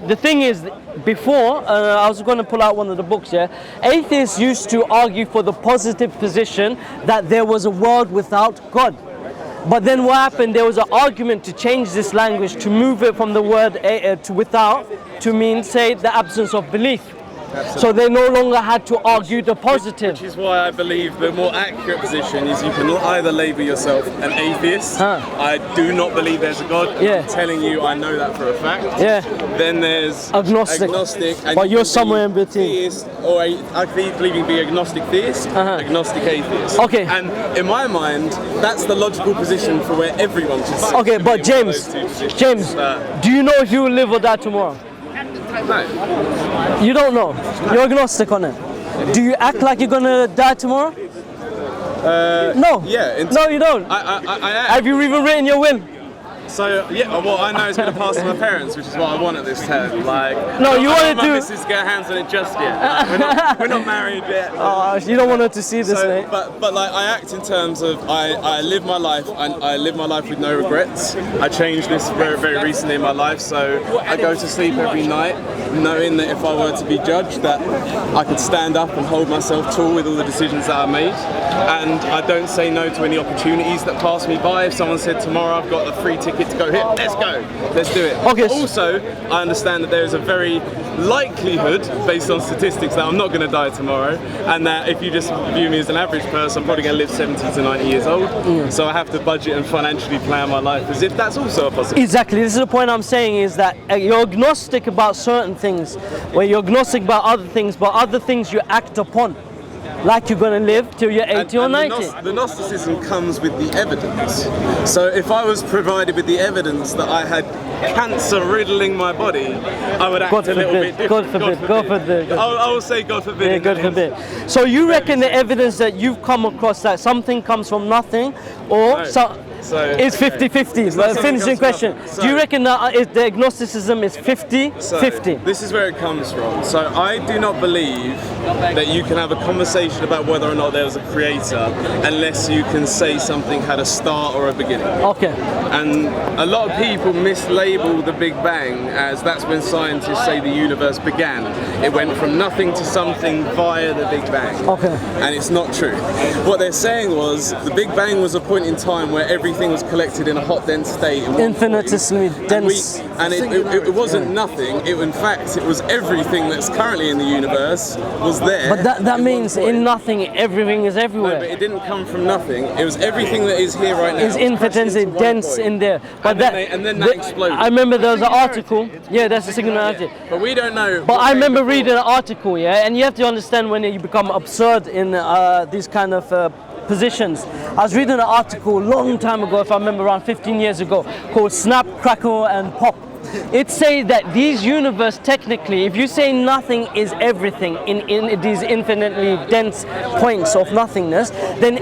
the thing is, before, I was going to pull out one of the books, yeah? Atheists used to argue for the positive position that there was a world without God. But then what happened, there was an argument to change this language, to move it from the word to without, to mean, say, the absence of belief. Absolutely. So they no longer had to argue the positive. Which is why I believe the more accurate position is you can either label yourself an atheist. I do not believe there's a God. Yeah. I'm telling you, I know that for a fact. Yeah. Then there's agnostic. And but you you're somewhere in between. Theist, or I believe you can be agnostic theist, agnostic atheist. Okay. And in my mind, that's the logical position for where everyone should sit. Okay, but James, do you know if you will live or die tomorrow? No. You don't know? You're agnostic on it. Do you act like you're gonna die tomorrow? No. Yeah. No, you don't. I Have you even written your will? So yeah, well I know it's going to pass to my parents, which is what I want at this time. Like, no, you want to do. My missus get her hands on it just yet. Like, we're not married yet. Oh, you don't want her to see this, mate. But like I act in terms of I live my life and I live my life with no regrets. I changed this very, very recently in my life, so I go to sleep every night knowing that if I were to be judged, that I could stand up and hold myself tall with all the decisions that I made. And I don't say no to any opportunities that pass me by. If someone said tomorrow I've got a free ticket to go here, let's go, let's do it. Okay. Also, I understand that there is a very likelihood, based on statistics, that I'm not going to die tomorrow, and that if you just view me as an average person, I'm probably going to live 70 to 90 years old. So I have to budget and financially plan my life as if that's also a possibility. Exactly. This is the point I'm saying, is that you're agnostic about certain things, where you're agnostic about other things, but other things you act upon. Like you're going to live till you're 80 or 90. The Gnosticism comes with the evidence. So if I was provided with the evidence that I had cancer riddling my body, I would act a little bit different. God forbid. I will say God forbid. Yeah, God forbid. So you reckon the evidence that you've come across that something comes from nothing, or it's 50-50? Finishing question. Do you reckon that the agnosticism is 50-50? This is where it comes from. So I do not believe that you can have a conversation about whether or not there was a creator unless you can say something had a start or a beginning. Okay. And a lot of people mislabel the Big Bang as that's when scientists say the universe began. It went from nothing to something via the Big Bang. Okay. And it's not true. What they're saying was the Big Bang was a point in time where everything was collected in a hot, dense state. Infinitesimally dense. And it wasn't nothing. In fact, it was everything that's currently in the universe was there. But that means in nothing, everything is everywhere. No, but it didn't come from nothing. It was everything that is here right now. It's infinitely dense in there. But and then that exploded. I remember there was an article. Yeah, that's a singularity. But we don't know. But I remember reading an article, yeah, and you have to understand when you become absurd in these kind of positions. I was reading an article a long time ago, if I remember, around 15 years ago, called Snap, Crackle and Pop. It says that these universe, technically, if you say nothing is everything in these infinitely dense points of nothingness, then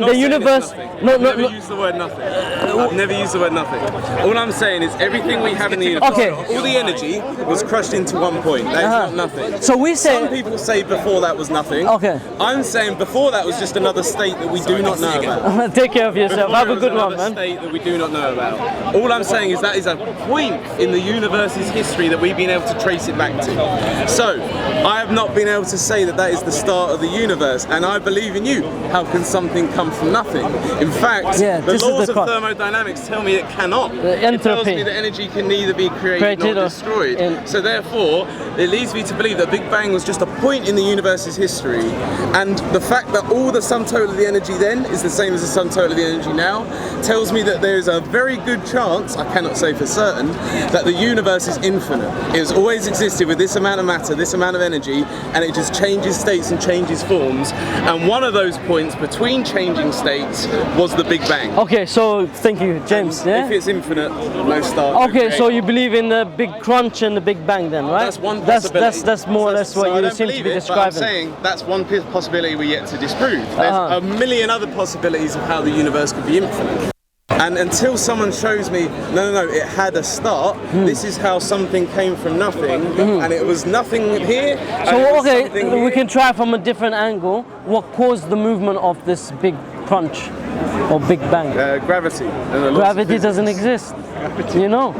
the universe. I've never used the word nothing. I've never used the word nothing. All I'm saying is everything we have in the universe, all the energy was crushed into one point. That is not nothing. So we say. Some people say before that was nothing. Okay. I'm saying before that was just another state that we do not know about. Take care of yourself. Before Have a good one, another man. State that we do not know about. All I'm saying is that is a point in the universe's history that we've been able to trace it back to. So I have not been able to say that that is the start of the universe, and I believe in you. How can something come from nothing? In fact, the laws of thermodynamics tell me it cannot. It tells me that energy can neither be created nor destroyed. So therefore, it leads me to believe that Big Bang was just a point in the universe's history, and the fact that all the sum total of the energy then is the same as the sum total of the energy now tells me that there is a very good chance, I cannot say for certain, that the universe is infinite. It has always existed with this amount of matter, this amount of energy, and it just changes states and changes forms. And one of those points between changing states was the Big Bang. Okay, so thank you, James. If it's infinite, no start. Okay, so you believe in the Big Crunch and the Big Bang then, right? That's one possibility. That's more or less what you seem to be describing. But I'm saying that's one possibility we're yet to disprove. There's a million other possibilities of how the universe could be infinite. And until someone shows me, no, it had a start, this is how something came from nothing, and it was nothing here. So, okay, we can try from a different angle. What caused the movement of this Big Crunch or Big Bang? Gravity. Gravity doesn't exist, you know.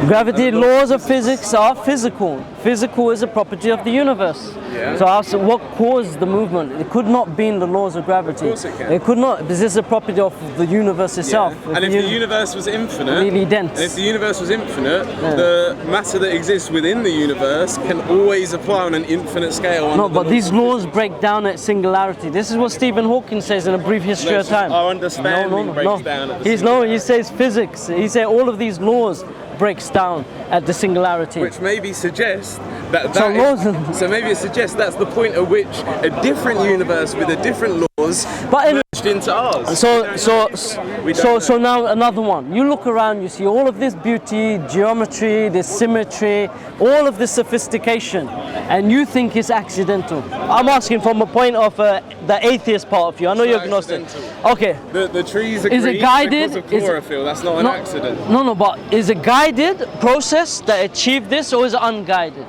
Gravity, laws of physics are physical. Physical is a property of the universe. Yeah. So ask what caused the movement? It could not be in the laws of gravity. Of course it can. It could not, because this is a property of the universe itself. Yeah. And if the universe was infinite, really dense. and if the universe was infinite, the matter that exists within the universe can always apply on an infinite scale. No, but these laws break down at singularity. This is what Stephen Hawking says in A Brief History of Time. Our understanding breaks down at the he says physics. He says all of these laws breaks down at the singularity. Which maybe suggests that So maybe it suggests that's the point at which a different universe with a different laws merged into ours. So now another one. You look around, you see all of this beauty, geometry, this symmetry, all of this sophistication, and you think it's accidental. I'm asking from a point of the atheist part of you. I know you're agnostic. Okay. The trees are green because of chlorophyll. That's not an accident. No, but is it guided process that achieved this, or is it unguided?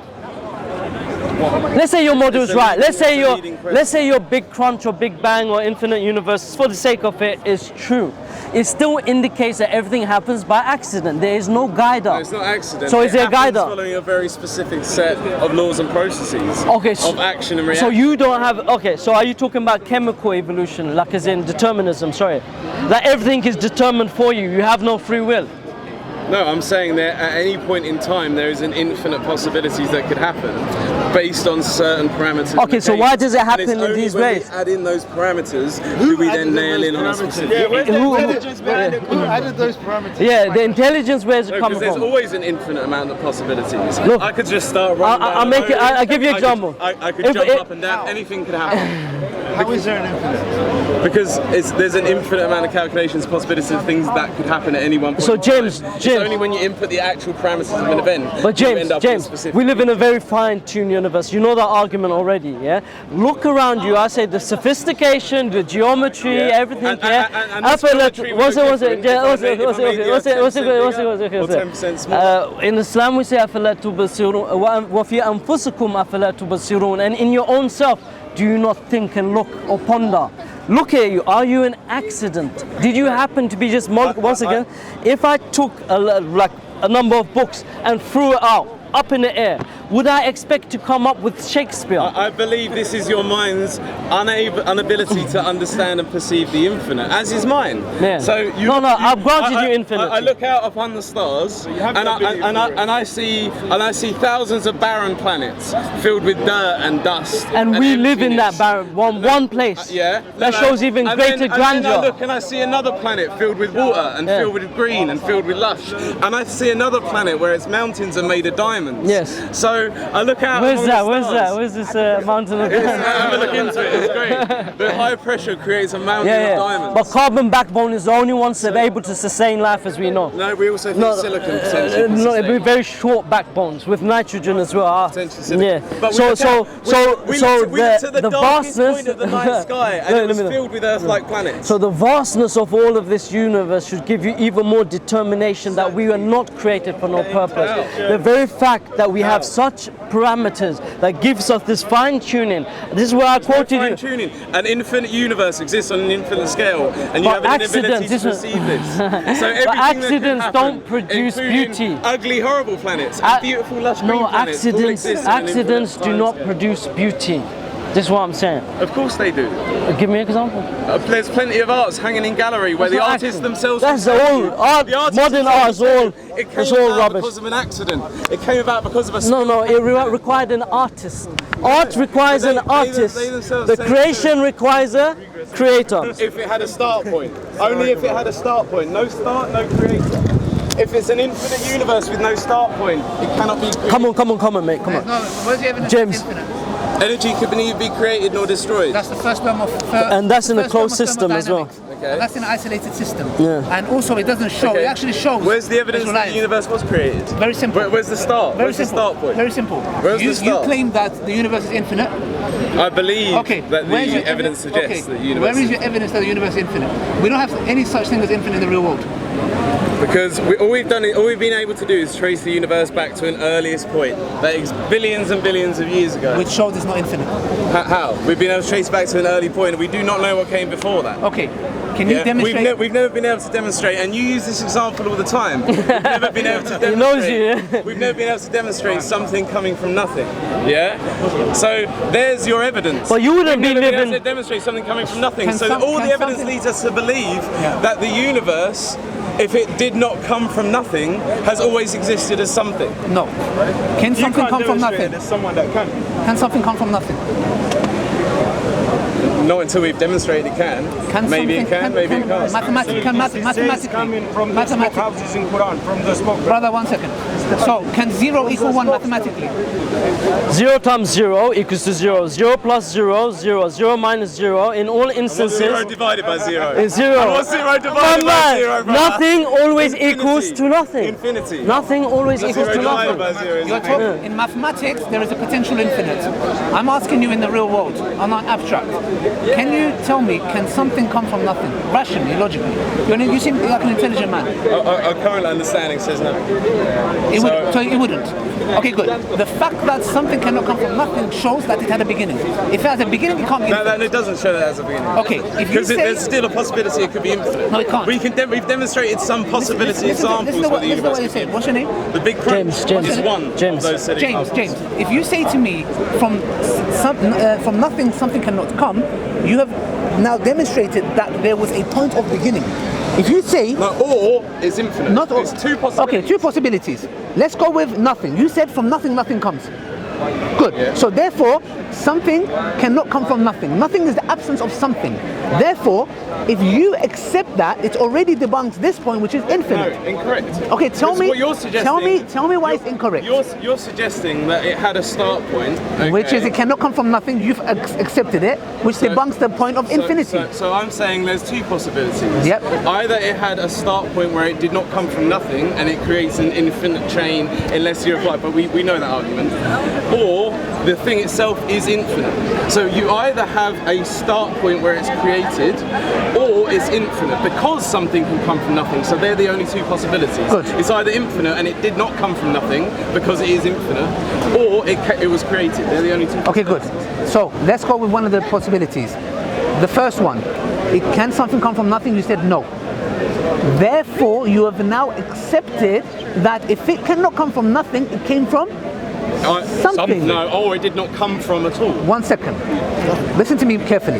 Let's say your model is right. Let's say your Big Crunch or Big Bang or infinite universe, for the sake of it, is true. It still indicates that everything happens by accident. There is no guider. No, it's not accident. So is there a guider? Following a very specific set of laws and processes of action and reaction. So you don't have. Okay. So are you talking about chemical evolution, like as in determinism? Sorry, that everything is determined for you. You have no free will. No, I'm saying that at any point in time there is an infinite possibilities that could happen based on certain parameters. Okay, so why does it happen in these ways? We add in those parameters, do we then nail in on a specific? Who added those parameters? Yeah, the intelligence, where's it coming from? There's always an infinite amount of possibilities. Look, I could just start running down. I'll give you an example. I could jump up and down. Anything could happen. How is there an infinite? Because there's an infinite amount of calculations, possibilities of things that could happen at any one point. So James, it's only when you input the actual parameters of an event. But James, we live in a very fine-tuned universe. You know that argument already, yeah? Look around you. I say the sophistication, the geometry, everything. And what's it? In Islam we say أَفَلَا تُبْصِرُونَ وَفِي أَنفُسِكُمْ أَفَلَا تُبْصِرُونَ. And in your own self, do you not think and look or ponder? Look at you. Are you an accident? Did you happen to be just once again? If I took a number of books and threw it out up in the air, would I expect to come up with Shakespeare? I believe this is your mind's inability to understand and perceive the infinite, as is mine. Yeah. So I've granted you infinite. I look out upon the stars and I see thousands of barren planets filled with dirt and dust. And we live in that barren one place. That shows even greater grandeur. And then I look and I see another planet filled with water and filled with green and filled with lush. And I see another planet where its mountains are made of diamonds. Yes. So I look out. Where's this mountain of diamonds? Have a look into it. It's great. The high pressure creates a mountain of diamonds. But carbon backbone is the only one that's able to sustain life, as we know. No, we also think silicon potentially. No, it'd be very short backbones with nitrogen as well. Yeah. But we look to the darkest point of the night sky, and it's filled with Earth-like planets. So the vastness of all of this universe should give you even more determination that we were not created for no purpose. The very fact that we have such parameters that gives us this fine-tuning. This is where I quoted you. Fine-tuning. An infinite universe exists on an infinite scale, and you have an inability to perceive this. So everything accidents don't produce beauty. Ugly, horrible planets, and beautiful, lush green planets. Accidents do not produce beauty. This is what I'm saying. Of course they do. Give me an example. There's plenty of arts hanging in gallery where the artists themselves. That's all art. Modern art is all. It's all rubbish. Because of an accident. It came about because of a. No. It required an artist. Art requires an artist. The creation requires a creator. If it had a start point. Only if it had a start point. No start, no creator. If it's an infinite universe with no start point, it cannot be created. Come on, mate. Come on. No, where's the evidence James. of infinite? Energy can neither be created nor destroyed. That's the first term of and that's in a closed system as well. Okay. That's in an isolated system. Yeah. And also it doesn't show, it actually shows. Where's the evidence that the universe was created? Very simple. Where's the start? Very Where's simple. the start point? Very simple. Where's the start? You claim that the universe is infinite. I believe that the evidence suggests that the universe Where is your evidence that the universe is infinite? We don't have any such thing as infinite in the real world. Because all we've been able to do is trace the universe back to an earliest point, that is billions and billions of years ago. Which shows it's not infinite. How? We've been able to trace back to an early point, and we do not know what came before that. Okay. Can you demonstrate? We've never been able to demonstrate, and you use this example all the time. We've never been able to demonstrate. He knows you, yeah? We've never been able to demonstrate something coming from nothing. Yeah. So there's your evidence. But you wouldn't be We've never been able living. to demonstrate something coming from nothing. So all the evidence leads us to believe that the universe, if it did not come from nothing, has always existed as something. No. Can something come from nothing? There's someone that can. Can something come from nothing? Not until we've demonstrated it can. Maybe it can, maybe it can't. Mathematically. Coming from the smoke houses in Quran, from the smoke. Brother, 1 second. So, can 0 equal 1 mathematically? 0 times 0 equals to 0. 0 plus 0, 0. 0 minus 0. In all instances, 0 divided by 0. is 0. And what's 0 divided by 0, brother? Nothing always Infinity. equals to nothing. Infinity. Nothing always equals to 0 divided nothing. by 0 is You're infinity. talking, in mathematics, there is a potential infinite. I'm asking you in the real world, on an abstract. Can you tell me, can something come from nothing? Rationally, logically. You seem like an intelligent man. Our current understanding says no. So it wouldn't. Okay, good. The fact that something cannot come from nothing shows that it had a beginning. If it has a beginning, it can't be infinite. No, it doesn't show that as a beginning. Okay, if you Because say... there's still a possibility it could be infinite. No, it can't. We've demonstrated some possibility examples Listen to where the what universe you could be said. What's your name? The big crunch James. is one James. of those said examples. James, if you say to me from nothing something cannot come, you have now demonstrated that there was a point of beginning. If you say No, or is infinite. not all, There's two possibilities. Okay, two possibilities. Let's go with nothing. You said from nothing nothing comes. Good. Yeah. So therefore, something cannot come from nothing. Nothing is the absence of something. Therefore, if you accept that, it already debunks this point, which is No, infinite. incorrect. Okay, tell me. What you're suggesting, Tell me why it's incorrect. You're suggesting that it had a start point, okay. Which is it cannot come from nothing. You've accepted it, which debunks the point of infinity. So I'm saying there's two possibilities. Yep. Either it had a start point where it did not come from nothing and it creates an infinite chain unless you apply, but we know that argument. Or the thing itself is infinite. So you either have a start point where it's created or it's infinite because something can come from nothing. So they're the only two possibilities. Good. It's either infinite and it did not come from nothing because it is infinite, or it was created. They're the only two. Okay, good. So let's go with one of the possibilities. The first one, can something come from nothing? You said no. Therefore, you have now accepted that if it cannot come from nothing, it came from something. No, or it did not come from at all. 1 second. Listen to me carefully.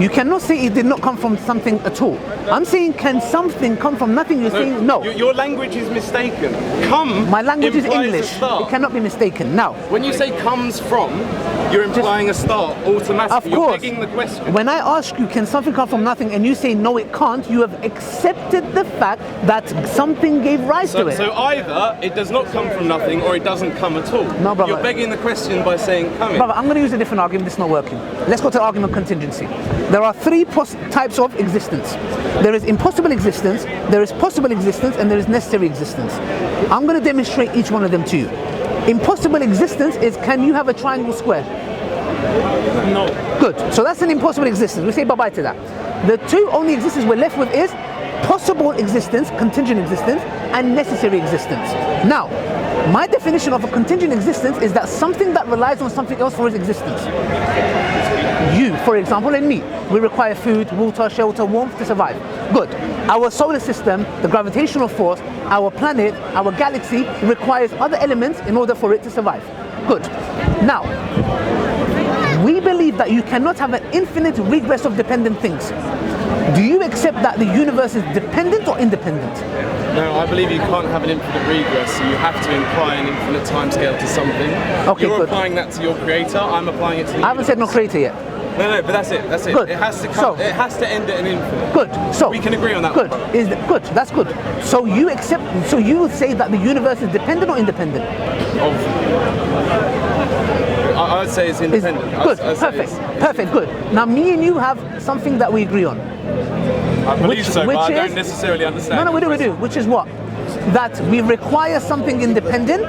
You cannot say it did not come from something at all. I'm saying, can something come from nothing? You're saying no. Your language is mistaken. Come. My language is implies English. a start. It cannot be mistaken. Now, When you say comes from, you're implying a start automatically. of You're course, begging the question. when I ask you, can something come from nothing, and you say no, it can't, you have accepted the fact that something gave rise to it. So either it does not come from nothing or it doesn't come at all. No, brother. You're begging the question by saying coming. Brother, I'm going to use a different argument. This is not working. Let's go to the argument of contingency. There are three types of existence. There is impossible existence, there is possible existence, and there is necessary existence. I'm going to demonstrate each one of them to you. Impossible existence is, can you have a triangle square? No. Good. So that's an impossible existence. We say bye-bye to that. The two only existence we're left with is possible existence, contingent existence, and necessary existence. Now, my definition of a contingent existence is that something that relies on something else for its existence. You, for example, and me, we require food, water, shelter, warmth to survive. Good. Our solar system, the gravitational force, our planet, our galaxy requires other elements in order for it to survive. Good. Now, we believe that you cannot have an infinite regress of dependent things. Do you accept that the universe is dependent or independent? No, I believe you can't have an infinite regress, so you have to imply an infinite timescale to something. Okay, You're good. applying that to your creator, I'm applying it to the I haven't said no creator yet. No, but that's it. That's it. Good. It has to So- come. It has to end at an infinite. Good. So We can agree on that Good. one. Good. That's good. So you accept. So you would say that the universe is dependent or independent? I would say it's independent. Good. I'd say Perfect. it's- Perfect. Good. Now me and you have something that we agree on. I believe Which- so, which but I is- don't necessarily understand. No, we do. Which is what? That we require something independent.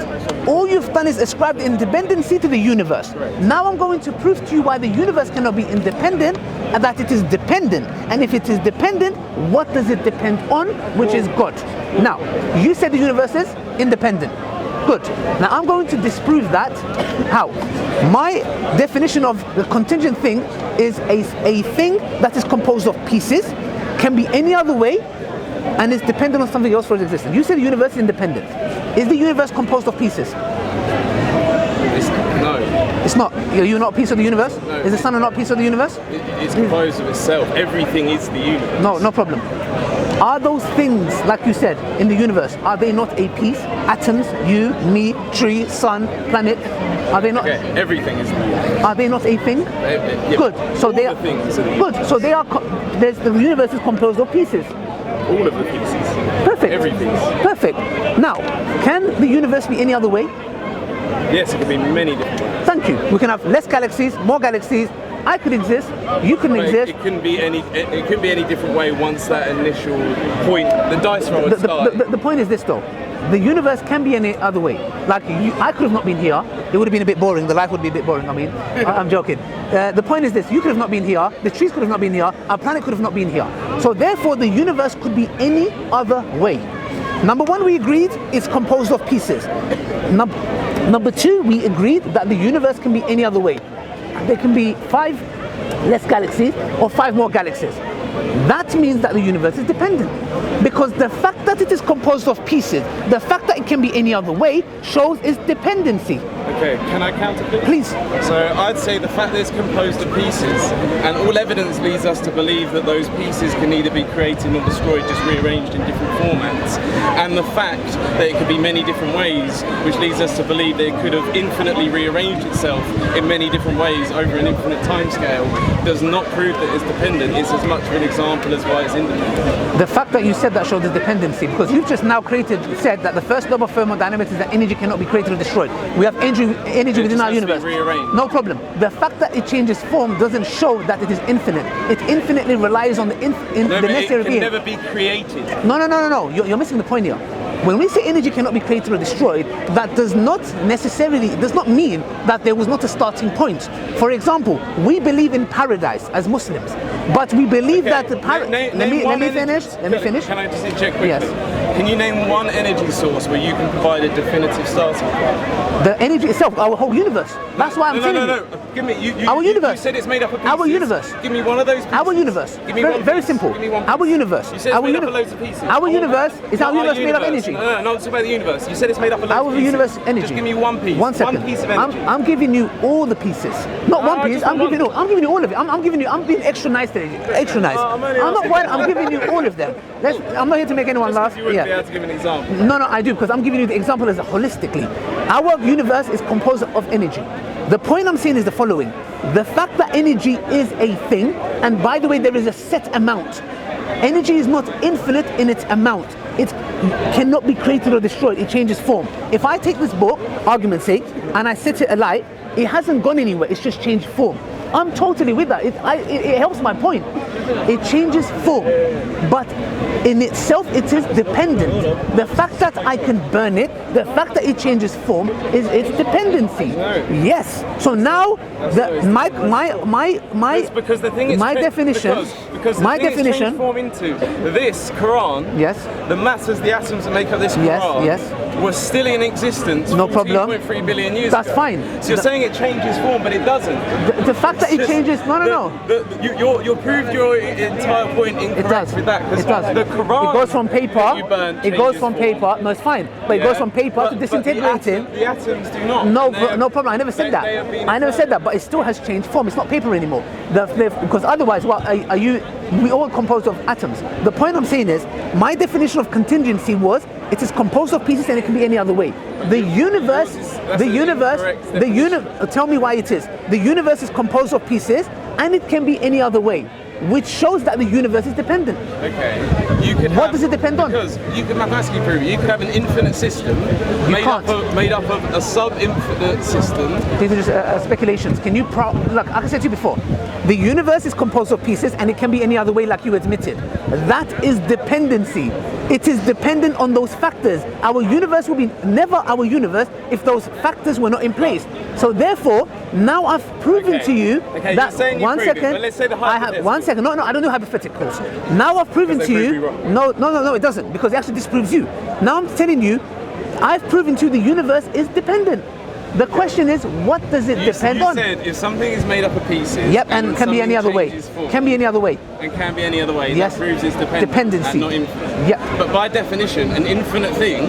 All you've done is ascribed independency to the universe. Now I'm going to prove to you why the universe cannot be independent and that it is dependent. And if it is dependent, what does it depend on? Which is God. Now, you said the universe is independent. Good. Now I'm going to disprove that. How? My definition of the contingent thing is a thing that is composed of pieces, can be any other way, and is dependent on something else for its existence. You said the universe is independent. Is the universe composed of pieces? No. It's not. You're not a piece of the universe? No. Is the sun not a piece of the universe? It's composed of itself. Everything is the universe. No problem. Are those things, like you said, in the universe, are they not a piece? Atoms, you, me, tree, sun, planet, are they not? Okay, everything is the universe. Are they not a thing? Yeah. Good. So All they are the things are the good. So they are. The universe is composed of pieces. All of the pieces. Perfect. Everything. Perfect. Now, can the universe be any other way? Yes, it can be many different ways. Thank you. We can have less galaxies, more galaxies. I could exist. You can exist. It can be any. It can be any different way once that initial point, the dice roll had started. The point is this, though. The universe can be any other way. Like I could have not been here. It would have been a bit boring. The life would be a bit boring. I mean, I'm joking. The point is this: you could have not been here. The trees could have not been here. Our planet could have not been here. So therefore, the universe could be any other way. Number one, we agreed it's composed of pieces. Number two, we agreed that the universe can be any other way. There can be 5 less galaxies or 5 more galaxies. That means that the universe is dependent. Because the fact that it is composed of pieces, the fact that it can be any other way, shows its dependency. Okay, can I counter Please. So I'd say the fact that it's composed of pieces, and all evidence leads us to believe that those pieces can either be created or destroyed, just rearranged in different formats. And the fact that it could be many different ways, which leads us to believe that it could have infinitely rearranged itself in many different ways over an infinite timescale, does not prove that it's dependent. It's as much of an example as why it's independent. The fact that you said that shows the dependency, because you've just now said that the first law of thermodynamics is that energy cannot be created or destroyed. We have energy within our universe. No problem. The fact that it changes form doesn't show that it is infinite. It infinitely relies on the necessary being. It can never be created. No. You're missing the point here. When we say energy cannot be created or destroyed, that does not mean that there was not a starting point. For example, we believe in paradise as Muslims, but we believe that the let me finish. Can I just interject quickly? Yes. Can you name one energy source where you can provide a definitive starting point? The energy itself, our whole universe. That's why I'm telling you. No. Give me our universe. You said it's made up of pieces. Our universe. Give me one of those pieces. Our universe. Give me very simple. Give me one piece. Our universe. You said it's made up of loads of pieces. Our universe is our universe made of energy. No, not about the universe. You said it's made up of loads of pieces. Our universe energy. Just give me one piece. One second. One piece of energy. I'm giving you all the pieces. Not one piece. I'm giving you all of it. I'm being extra nice today. Extra nice. I'm not worried. I'm giving you all of them. I'm not here to make anyone laugh. You wouldn't be able to give an example. No, I do, because I'm giving you the example as holistically. Our universe is composed of energy. The point I'm saying is the following. The fact that energy is a thing, and by the way, there is a set amount. Energy is not infinite in its amount. It cannot be created or destroyed. It changes form. If I take this book, argument's sake, and I set it alight, it hasn't gone anywhere. It's just changed form. I'm totally with that. It helps my point. It changes form, but in itself it is dependent. The fact that I can burn it, the fact that it changes form, is its dependency. Yes. So now my definition. Because the thing it's changed form into this Quran. Yes. The matters, the atoms that make up this Quran. Yes. Was still in existence. No problem. 2.3 billion years That's ago. fine. So you're saying it changes form, but it doesn't. The fact that it changes. No. You proved your entire point incorrect with that. It does. The Quran. It goes from paper. You burn, it goes from form. paper. No, it's fine. But it goes from paper to disintegrating. The atoms do not. No problem. I never said that. I never said that. But it still has changed form. It's not paper anymore. Because otherwise, what are you? We all composed of atoms. The point I'm saying is, my definition of contingency was it is composed of pieces and it can be any other way. The universe. Tell me why it is. The universe is composed of pieces and it can be any other way, which shows that the universe is dependent. Okay. What does it depend on? Because you can mathematically prove it. You could have an infinite system made up of a sub-infinite system. These are just speculations. Can you look? Like I said to you before, the universe is composed of pieces and it can be any other way, like you admitted. That is dependency. It is dependent on those factors. Our universe will be never our universe if those factors were not in place. So therefore, now I've proven to you Okay, that you're saying you one prove it, second. but let's say the I have hypothetical. 1 second. No, I don't do hypotheticals. Now I've proven Because to they you. prove me wrong. No, it doesn't, because it actually disproves you. Now I'm telling you, I've proven to you the universe is dependent. The question is, what does it depend on? You said if something is made up of pieces. Yep, and then can be any something other way. changes form, Can be any other way. And can be any other way. Yes. That proves it's dependent. Dependency. And not infinite. Yeah. But by definition, an infinite thing,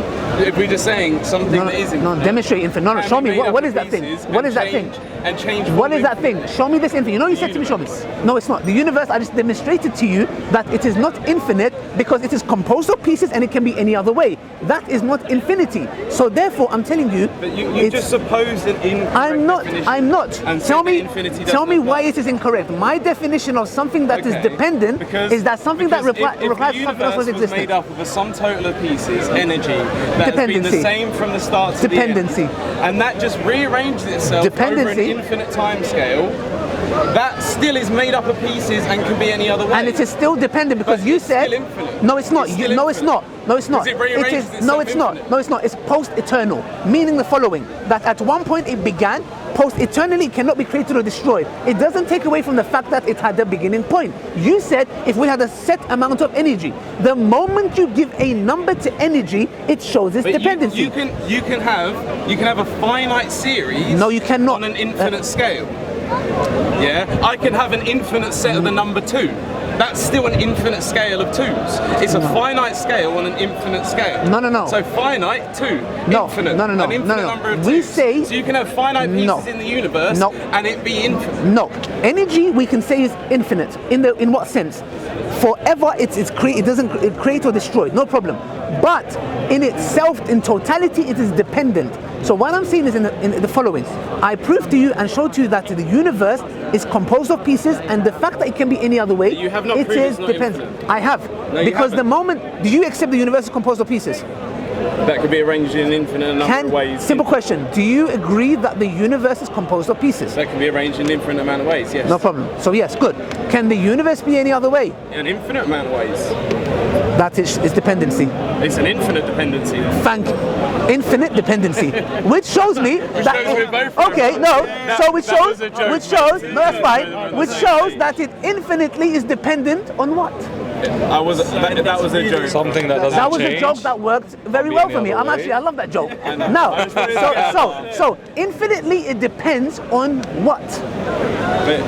if we're just saying something that is infinite. No, demonstrate infinite. No, can show be me, made what up is of that thing? pieces What and is that thing? change- And change. What form is that infinite. thing? Show me this infinite. You know, you said to me, show me. No, it's not. The universe, I just demonstrated to you that it is not infinite because it is composed of pieces and it can be any other way. That is not infinity. So therefore, I'm telling you, But you it's- just supposed an incorrect I'm not. definition I'm not. and said Tell that me. infinity Tell doesn't me apply. why it is incorrect. My definition of something that is Okay, dependent because- is that something that because if requires the something else was universe was made existent. up of a sum total of pieces, energy, that has been the Dependency. same from the start to Dependency. the end, and that just rearranges itself over an Dependency. infinite time scale, that still is made up of pieces and can be any other way. And it is still dependent because But you it's said still infinite. no, it's not. It's still No, it's not. No, it's not. Because it rearranges is no, itself it's not. infinite. No, it's not. It's post-eternal, meaning the following: that at one point it began. Post-eternally, it cannot be created or destroyed. It doesn't take away from the fact that it had a beginning point. You said if we had a set amount of energy, the moment you give a number to energy, it shows its But dependency. you can have a finite series. No, you cannot. On an infinite scale. Yeah, I can have an infinite set of the number 2. That's still an infinite scale of 2s. It's a finite scale on an infinite scale. No. So finite, 2. No, Infinite. no. An infinite number of 2s. We say- so you can have finite pieces No. in the universe No. and it be infinite. No, energy we can say is infinite. In what sense? Forever, it doesn't create or destroy. No problem. But in itself, in totality, it is dependent. So what I'm saying is in the following: I proved to you and showed to you that the universe is composed of pieces, and the fact that it can be any other way, But you have not it proved is it's not dependent. infinite. I have, No, you because the haven't. moment do you accept the universe is composed of pieces? That could be arranged in an infinite number of ways. Simple question: do you agree that the universe is composed of pieces? That can be arranged in an infinite amount of ways, yes. No problem. So yes, good. Can the universe be any other way? In an infinite amount of ways. That is dependency. It's an infinite dependency. Thank infinite dependency, which shows me that shows we're both okay, no. So which that shows, was a joke, which shows, mate. no, that's fine. No, Which shows that it infinitely is dependent on what? That was a joke. Something that doesn't That was a change. joke that worked very well for me. any other way. I love that joke. Now, so infinitely it depends on what?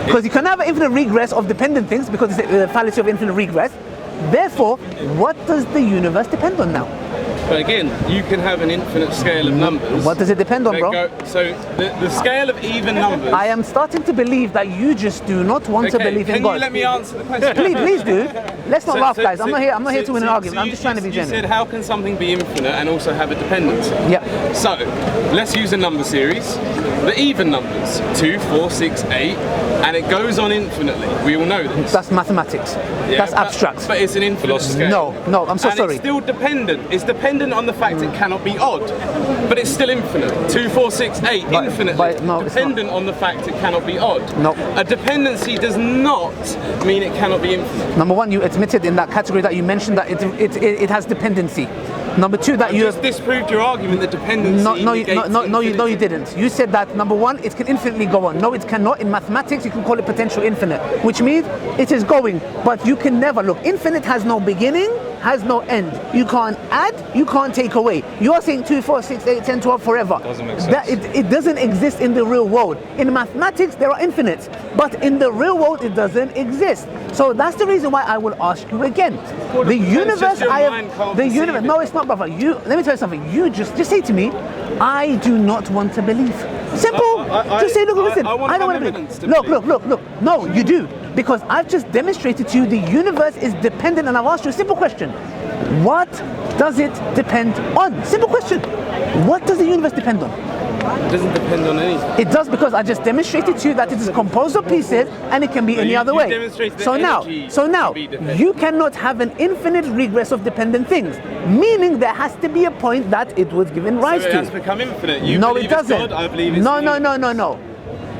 Because you can have an infinite regress of dependent things because it's the fallacy of infinite regress. Therefore, what does the universe depend on now? But again, you can have an infinite scale of numbers. What does it depend on, that bro? So the scale of even numbers. I am starting to believe that you just do not want to Okay, believe in can God. you let me answer the question? Please do. Let's not laugh, guys. I'm not here to win an so argument. I'm you- just trying to be You said genuine. how can something be infinite and also have a dependency? Yeah. So let's use a number series. The even numbers 2, 4, 6, 8, and it goes on infinitely. We all know this. That's mathematics. Yeah, That's abstract. But it's an infinite scale. No, I'm so and sorry. It's still dependent. It's dependent on the fact it cannot be odd. But it's still infinite. 2, 4, 6, 8, infinitely. no, it's dependent on the fact it cannot be odd. No. A dependency does not mean it cannot be infinite. Number one, you admitted in that category that you mentioned that it has dependency. Number two, that you just disproved your argument that dependency negates no, you infinity. didn't. You said that number one, it can infinitely go on. No, it cannot. In mathematics, you can call it potential infinite, which means it is going, but you can never look. Infinite has no beginning, has no end. You can't add, you can't take away. You are saying 2, 4, 6, 8, 10, 12 forever. Doesn't make That sense. it doesn't exist in the real world. In mathematics, there are infinites, but in the real world, it doesn't exist. So that's the reason why I will ask you again. The universe, just your mind can't the perceive universe. it. No, it's not, brother. Let me tell you something. You just say to me, I do not want to believe. Simple. Just say, look, listen. I want don't some want to evidence to believe. believe. Look. No, you do, because I've just demonstrated to you the universe is dependent, and I've asked you a simple question. What does it depend on? Simple question. What does the universe depend on? It doesn't depend on anything. It does, because I just demonstrated to you that it is composed of pieces and it can be any other you way. demonstrated that So energy now, can be dependent. you cannot have an infinite regress of dependent things, meaning there has to be a point that it was given rise So it to. has become infinite. You No, believe it doesn't. It's God, I believe it's no. me.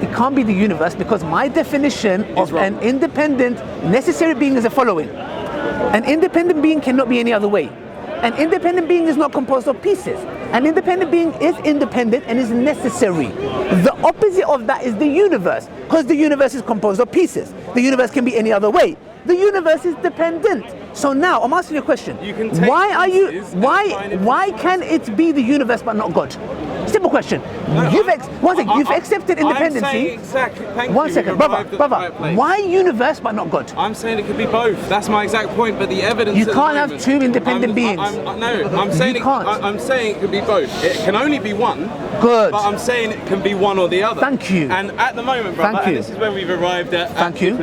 It can't be the universe, because my definition of wrong. an independent necessary being is the following. An independent being cannot be any other way. An independent being is not composed of pieces. An independent being is independent and is necessary. The opposite of that is the universe, because the universe is composed of pieces. The universe can be any other way. The universe is dependent. So now I'm asking you a question. You can take why can it be the universe but not God? Simple question. You've accepted independency. One second, brother. Why universe but not God? I'm saying it could be both. That's my exact point. But the evidence. You can't have two independent beings. I'm saying it could be both. It can only be one. Good. But I'm saying it can be one or the other. Thank you. And at the moment, brother, and this is where we've arrived at. Thank you.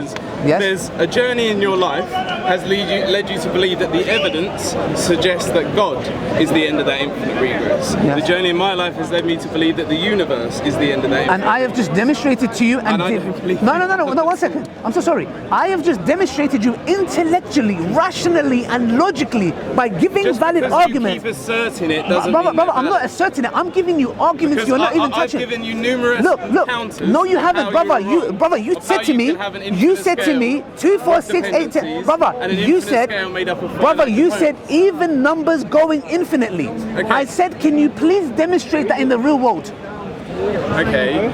Yes. There's a journey in your life has led you to believe that the evidence suggests that God is the end of that infinite regress. Yes. The journey in my life has led me to believe that the universe is the end of that infinite. And I have just demonstrated to you and No, 1 second. I'm so sorry. I have just demonstrated you intellectually, rationally and logically by giving just valid arguments. You keep asserting it doesn't brother, mean I'm not asserting it. I'm giving you arguments because you're not even touching. I've given you numerous counters. No, you haven't, brother. You said to me 2, 4, 6, 8, 10. Brother, you said even numbers going infinitely. Okay. I said, can you please demonstrate that in the real world? Okay.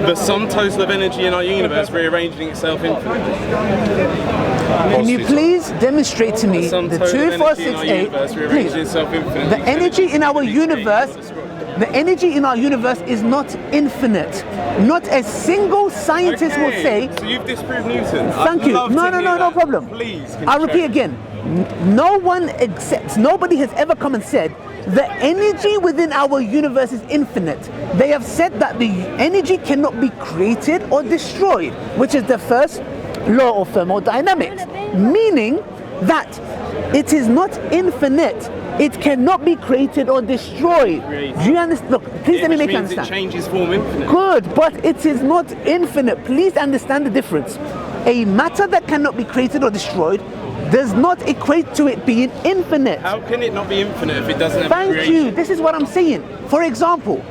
The sum total of energy in our universe rearranging itself infinitely. Can you please demonstrate to me the 2, 4, 6, 8? Please. The energy in our universe. The energy in our universe is not infinite. Not a single scientist will say. So you've disproved Newton. Thank you. No problem. Please. I'll repeat again. Nobody has ever come and said the energy within our universe is infinite. They have said that the energy cannot be created or destroyed, which is the first law of thermodynamics, meaning that it is not infinite. It cannot be created or destroyed. Do you understand? Look, please let me make you understand. It changes form infinite. Good, but it is not infinite. Please understand the difference. A matter that cannot be created or destroyed does not equate to it being infinite. How can it not be infinite if it doesn't have Thank creation? you. This is what I'm saying. For example,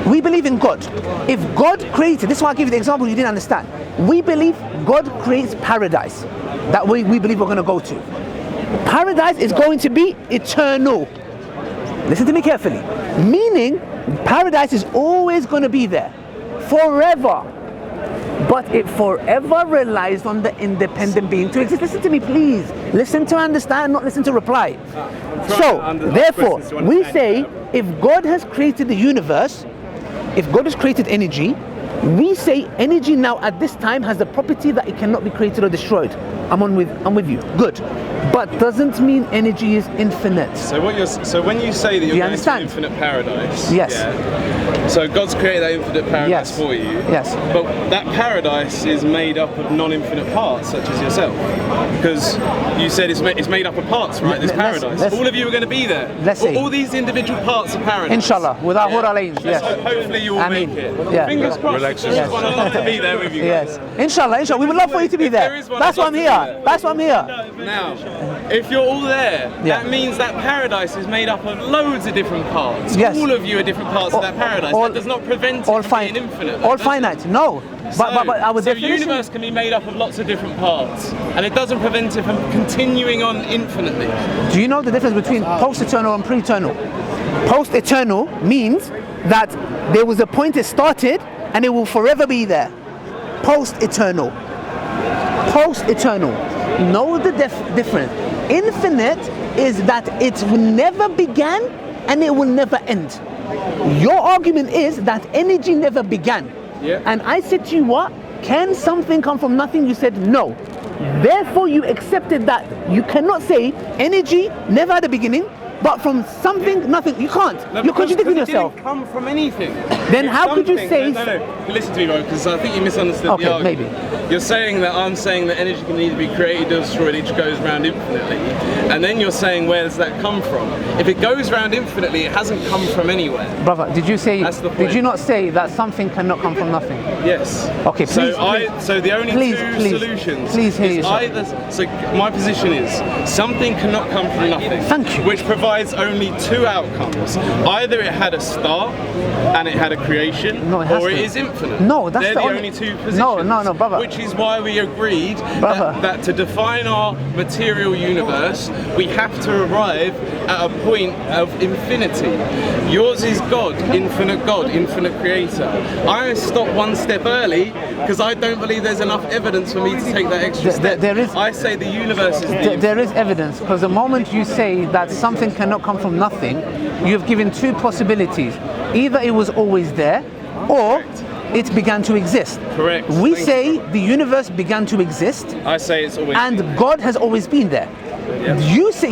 we believe in God. If God created, this is why I give you the example you didn't understand. We believe God creates paradise that we believe we're going to go to. Paradise is going to be eternal. Listen to me carefully. Meaning, paradise is always going to be there, forever. But it forever relies on the independent being to exist. Listen to me, please. Listen to understand, not listen to reply. So, therefore, we say, if God has created the universe, if God has created energy, we say energy now at this time has the property that it cannot be created or destroyed. I'm with you. Good. But doesn't mean energy is infinite. So when you say that you're going to an infinite paradise, yes. Yeah, so God's created that infinite paradise for you. Yes. But that paradise is made up of non-infinite parts, such as yourself. Because you said it's made up of parts, right? This paradise. All of you are going to be there. Let's see. All these individual parts of paradise. Inshallah, without Huralayns. Yes. Hopefully you will make it. Yeah. Fingers crossed. I'd love to be there with you. Yes. Inshallah. We would love for you to be there. That's why I'm here. Now, if you're all there, that means that paradise is made up of loads of different parts. Yes. All of you are different parts of that paradise. That does not prevent it from being infinite. All finite. No. But our so definition... the universe can be made up of lots of different parts, and it doesn't prevent it from continuing on infinitely. Do you know the difference between post-eternal and pre-eternal? Post-eternal means that there was a point it started, and it will forever be there. Post-eternal. Know the difference. Infinite is that it never began and it will never end. Your argument is that energy never began. Yeah. And I said to you, what? Can something come from nothing? You said no. Therefore you accepted that you cannot say energy never had a beginning, but from something, nothing. You can't. You're contradicting yourself. It didn't come from anything. Then how could you say... No. Listen to me, bro, because I think you misunderstood the argument. Maybe. You're saying that I'm saying that energy can either be created or destroyed, it goes around infinitely. And then you're saying, where does that come from? If it goes around infinitely, it hasn't come from anywhere. Brother, did you say... That's the point. Did you not say that something cannot come from nothing? Yes. Okay, please. So the only two solutions... Please hear yourself. So my position is, something cannot come from nothing. Thank you. Which provides provides only two outcomes. Either it had a start and it had a creation, or it is infinite. No, that's They're the only two positions. No, brother. Which is why we agreed that to define our material universe, we have to arrive at a point of infinity. Yours is God, infinite creator. I stopped one step early because I don't believe there's enough evidence for me to take that extra step. I say the universe is there is evidence, because the moment you say that something cannot come from nothing, you've given two possibilities. Either it was always there, or it began to exist. Correct. We say the universe began to exist. I say it's always and been. God has always been there. Yep.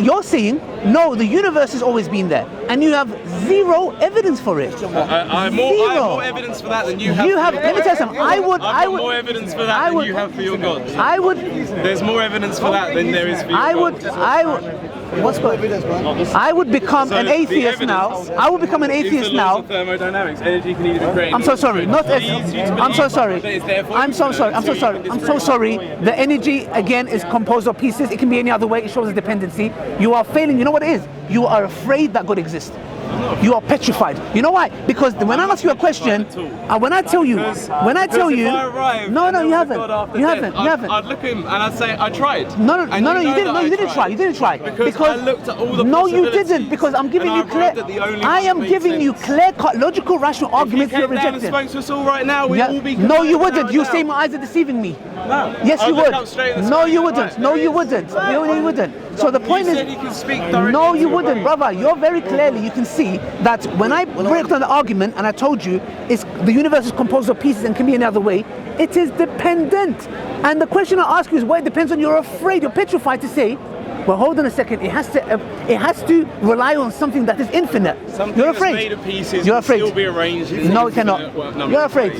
You're saying no, the universe has always been there, and you have zero evidence for it. I have more evidence for that than you have. Let me tell you something. I've got more evidence for that than you have for your God. There's more evidence for that than there is for your God. What's good? I would become an atheist now. I would become an atheist now. Thermodynamics. Energy can either be created. I'm so sorry. I'm so sorry. I'm so sorry. I'm so sorry. The energy again is composed of pieces. It can be any other way. It shows a dependency. You are failing. You know what it is? You are afraid that God exists. You are petrified. You know why? Because when I ask you a question, when I tell you, no, you haven't. I'd look at him and I'd say, I tried. No, you didn't try. Because I looked at all the no, you didn't. Because I'm giving you clear. I am giving you clear-cut, logical, rational arguments you're rejecting. If you came down and spoke to us all right now, we'd all be. No, you wouldn't. You say my eyes are deceiving me. No. Yes, you would. No, you wouldn't. No, you wouldn't. No, you wouldn't. So the point is, no, you wouldn't, brother. You're very clearly, you can see that when I break down the argument and I told you the universe is composed of pieces and can be another way, it is dependent. And the question I ask you is why it depends on. You're afraid, you're petrified to say, well, hold on a second. It has to rely on something that is infinite. You're afraid. Made of pieces. You're afraid. Still be arranged. No, it cannot. You're afraid.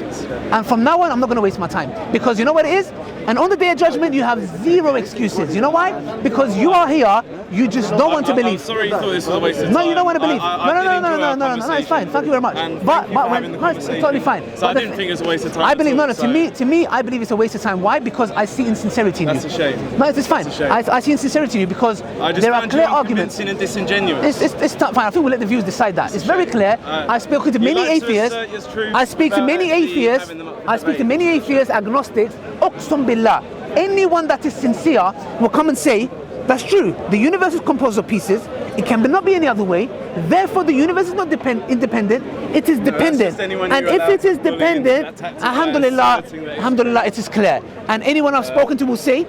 And from now on, I'm not going to waste my time, because you know what it is. And on the day of judgment, you have zero excuses. You know why? Because you are here. You just don't want to believe. I'm sorry you thought this was a waste of time. No, you don't want to believe. No, it's fine. Thank you very much. It's totally fine. So I didn't think it was a waste of time. I believe to me, I believe it's a waste of time. Why? Because I see insincerity in you. That's a shame. No, it's fine. I see insincerity in you because there are clear arguments. And disingenuous. It's not fine. I think we'll let the viewers decide that. It's very clear. I've spoken to many atheists. I speak to many atheists. Agnostics. Uqsum billah. Anyone that is sincere will come and say, that's true. The universe is composed of pieces. It can not be any other way. Therefore, the universe is not independent. It is dependent. And if it is dependent, alhamdulillah, it is clear. And anyone I've spoken to will say,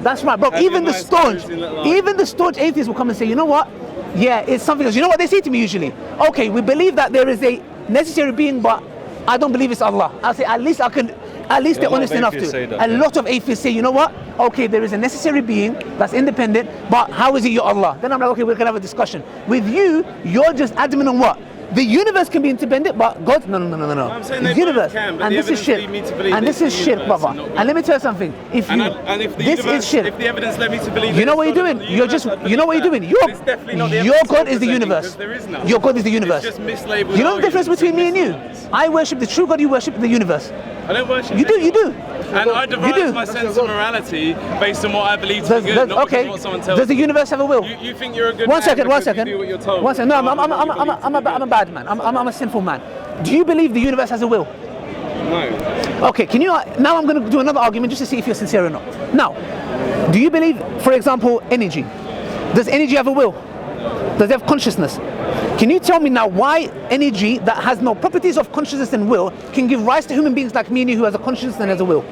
that's right, bro. Even the staunch atheists will come and say, you know what? Yeah, it's something else. You know what they say to me usually? Okay, we believe that there is a necessary being, but I don't believe it's Allah. I'll say, at least they're honest enough to. A lot of atheists say, you know what? Okay, there is a necessary being that's independent, but how is it your Allah? Then I'm like, okay, we can have a discussion. With you, you're just adamant on what? The universe can be independent, but God, no. I'm saying the universe, and this is shirk. And this is shirk, brother. And let me tell you something. If the evidence led me to believe, you know what you're doing? You know what you're doing? Your God is the universe. Your God is the universe. You know the difference between me and you? I worship the true God. You worship the universe. I don't worship. You do. And I derive my sense of morality based on what I believe to be good, not what someone tells me. Does the universe have a will? You think you're a good man because you do what you're told. One second. No, I'm a bad man. I'm a sinful man. Do you believe the universe has a will? No. Okay, now I'm going to do another argument just to see if you're sincere or not. Now, do you believe, for example, energy? Does energy have a will? Does it have consciousness? Can you tell me now why energy that has no properties of consciousness and will can give rise to human beings like me and you who has a consciousness and has a will?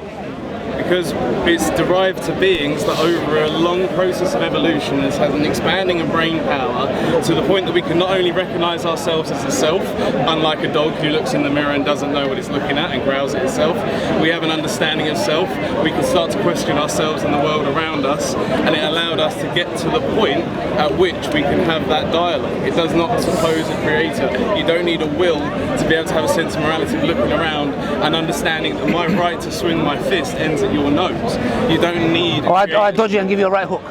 Because it's derived to beings that over a long process of evolution has an expanding and brain power to the point that we can not only recognise ourselves as a self, unlike a dog who looks in the mirror and doesn't know what it's looking at and growls at itself. We have an understanding of self. We can start to question ourselves and the world around us, and it allowed us to get to the point at which we can have that dialogue. It does not suppose a creator. You don't need a will to be able to have a sense of morality of looking around and understanding that my right to swing my fist ends at your nose. You don't need. I dodge you and give you a right hook.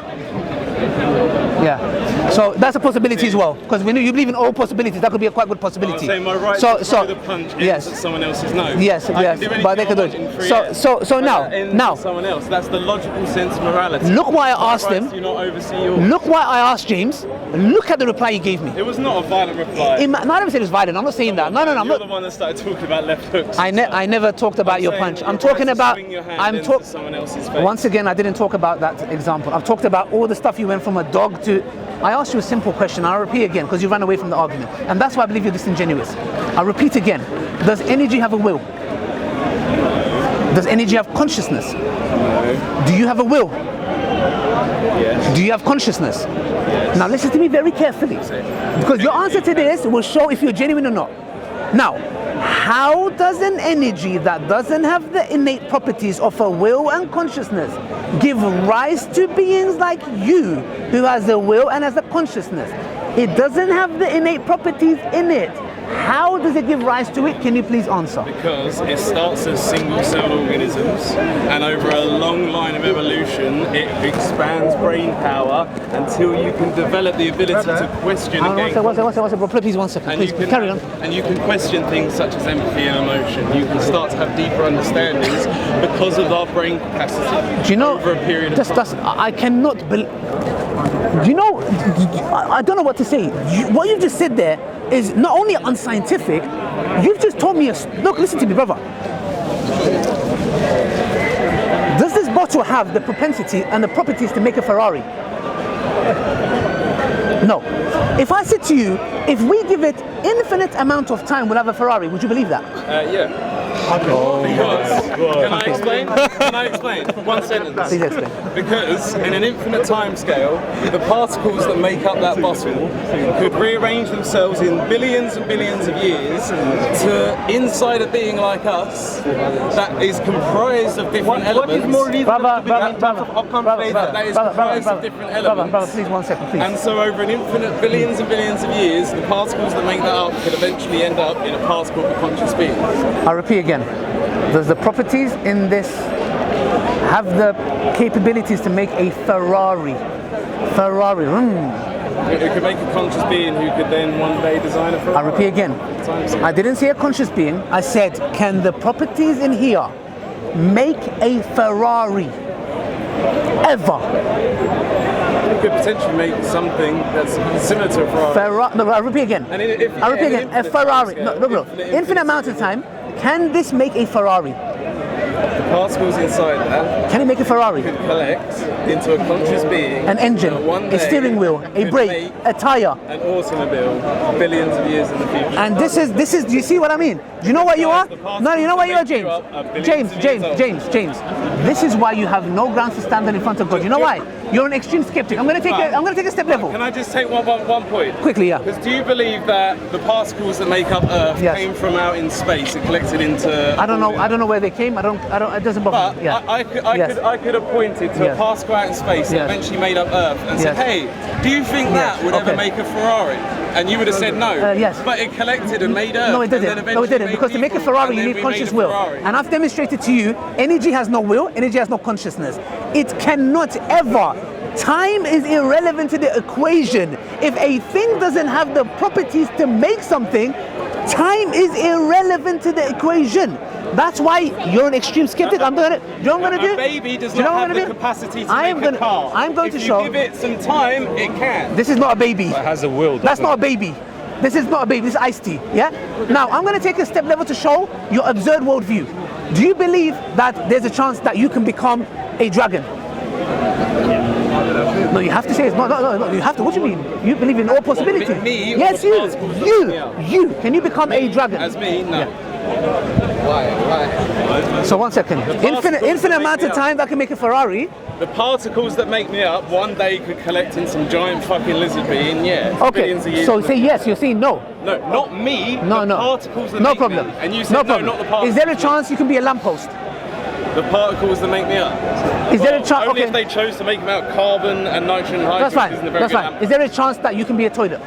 Yeah. So that's a possibility as well, because when you believe in all possibilities, that could be a quite good possibility. I'm saying my right to throw the punch ends at someone else's nose. Yes, I yes, can do anything but they I could do want it. in free So, air, so, so but now, that ends now, at someone else. That's the logical sense of morality. look why I asked My him. rights do not oversee yours. Look why I asked James. Look at the reply he gave me. It was not a violent reply. No, I never said it was violent. I'm not saying that. No, no, no. I'm You're not. the one that started talking about left hooks. I never talked about your saying punch. your I'm talking right to about. swing your hand I'm into talking. someone else's face. Once again, I didn't talk about that example. I've talked about all the stuff you went from a dog to. I asked you a simple question. I'll repeat again because you ran away from the argument, and that's why I believe you're disingenuous. I'll repeat again. Does energy have a will? Does energy have consciousness? No. Do you have a will? Yes. Do you have consciousness? Yes. Now listen to me very carefully, because your answer to this will show if you're genuine or not. Now, how does an energy that doesn't have the innate properties of a will and consciousness give rise to beings like you, who has a will and has a consciousness? It doesn't have the innate properties in it. How does it give rise to it? Can you please answer? Because it starts as single-celled organisms, and over a long line of evolution, it expands brain power until you can develop the ability to question and gain. One second, bro. Please, 1 second. Please, carry on. And you can question things such as empathy and emotion. You can start to have deeper understandings because of our brain capacity. Do you know? Over a period of time. I cannot believe. Do you know? I don't know what to say. What you've just said there is not only unscientific. You've just told me. Look, listen to me, brother. Does this bottle have the propensity and the properties to make a Ferrari? No. If I said to you, if we give it infinite amount of time, we'll have a Ferrari, would you believe that? Yeah. Because, can I explain? Can I explain? One sentence. Please explain. Because in an infinite time scale, the particles that make up that bottle could rearrange themselves in billions and billions of years to inside a being like us that is comprised of different elements. What is more reasonable? That is comprised of different elements. Brother, please, 1 second, please. And so over an infinite billions and billions of years, the particles that make that up could eventually end up in a particle of a conscious being. I'll repeat again. Does the properties in this have the capabilities to make a Ferrari? Ferrari. It could make a conscious being who could then one day design a Ferrari. I'll repeat again. I didn't say a conscious being. I said, can the properties in here make a Ferrari? Ever? It could potentially make something that's similar to a Ferrari. No, I'll repeat again. And if, I'll repeat again. A Ferrari. Scale, No. Infinite amount of time. Can this make a Ferrari? The particles inside that Can it make a Ferrari? could collect into a conscious being. An engine, that one a day steering wheel, a could brake, make a tire. an automobile billions of years in the future. And this is. Do you see what I mean? Do you know what you are? No, you know what you are, James. James. This is why you have no grounds to stand in front of God. You know why? You're an extreme skeptic. I'm going to take a step level. Can I just take one point? Quickly, yeah. Because do you believe that the particles that make up Earth Yes. came from out in space and collected into? I don't know where they came. I don't. It doesn't bother But me. Yeah. I could have pointed to Yes. a particle out in space that Yes. eventually made up Earth and said, Yes. hey, do you think that would ever Okay. make a Ferrari? And you would have said no. Yes. But it collected and made Earth. No, it didn't. Because to make a Ferrari, you need conscious will. And I've demonstrated to you, energy has no will, energy has no consciousness. It cannot ever. Time is irrelevant to the equation. If a thing doesn't have the properties to make something, time is irrelevant to the equation. That's why you're an extreme skeptic. Do you know what I'm going to do? A baby does Do you know not what have I'm the gonna do? capacity to I am make gonna- a car. I'm going to If show- you give it some time, it can. This is not a baby. It has a will. That's not a baby. This is not a baby. This is iced tea. Yeah? Now, I'm going to take a step level to show your absurd worldview. Do you believe that there's a chance that you can become a dragon? No, you have to say it's not. No, you have to. What do you mean? You believe in all possibilities? Me or Yes, the you. particles that make me up? You. Can you become a dragon? As me, no. Yeah. Why? So 1 second. Infinite amount of time that can make a Ferrari. The particles that make me up one day could collect in some giant fucking lizard being, yeah. Okay. Billions of years. So say yes. You're saying no. No, not me. No, the no. particles that No make problem. me. And you said no no, problem. not the particles. Is there a chance you can be a lamppost? The particles that make me up. Is there a chance? Only Okay. if they chose to make them out carbon and nitrogen and hydrogen. That's fine. Isn't a very That's good fine. lamp. Is there a chance that you can be a toilet?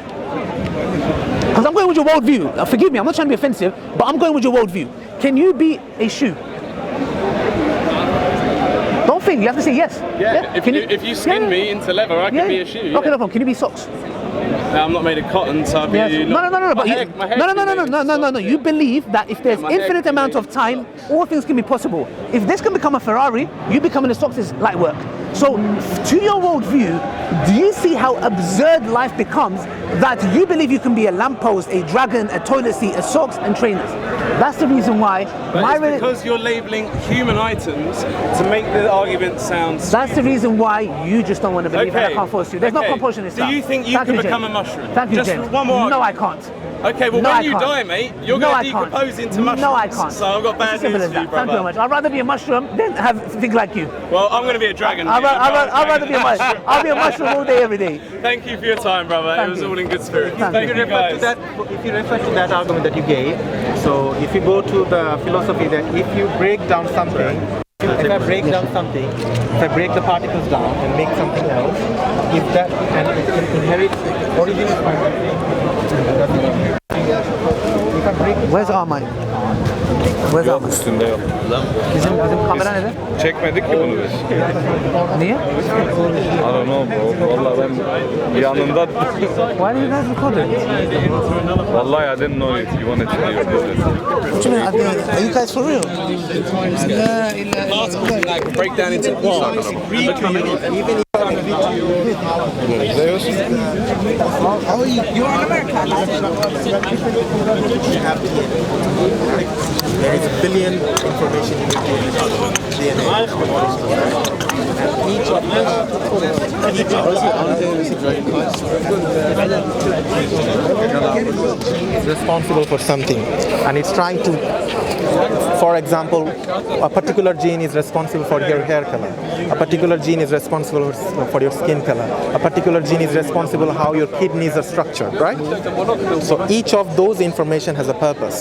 Because I'm going with your worldview. Forgive me, I'm not trying to be offensive, but I'm going with your worldview. Can you be a shoe? Don't think. You have to say yes. Yeah. If you skin me into leather, I can be a shoe. Okay, Yeah. no problem. Can you be socks? Now, I'm not made of cotton, so I'd be... Yes. No. But no. You believe that if there's infinite amount of time, all things can be possible. If this can become a Ferrari, you becoming a stocks is light work. So, to your worldview, do you see how absurd life becomes that you believe you can be a lamppost, a dragon, a toilet seat, a socks, and trainers? That's the reason why. But it's because you're labelling human items to make the argument sound stupid. That's the reason why you just don't want to believe, and I can't force you. There's no compulsion in Islam. Do you think you can become a mushroom? Thank you, just James. one more No, argument. I can't. Okay, well, when you die, mate, you're going to decompose into mushrooms. No, I can't. So I've got bad news for you, brother. Thank you very much. I'd rather be a mushroom than think like you. Well, I'm going to be a dragon. I'd rather be a mushroom. I'll be a mushroom all day, every day. Thank you for your time, brother. It was all in good spirit. Thank you, guys. If you refer to that argument that you gave, so if you go to the philosophy that if you break down something, if I break the particles down and make something else, if that and it can inherit origins from something. Where's Armine? Where's Armine? Üstünde yok. Bizim kamera nerede? Çekmedik ki bunu biz. Niye? I don't know bro. Vallahi ben yanında... Why do you guys record it? Vallahi I didn't know you wanted to do this. What do you mean? Are you guys for real? Like break down into what? How are you? You're an American. There is a billion information in your DNA. And each of is responsible for something, and it's trying to. For example, a particular gene is responsible for your hair color. A particular gene is responsible for your skin color. A particular gene is responsible how your kidneys are structured, right? So each of those information has a purpose.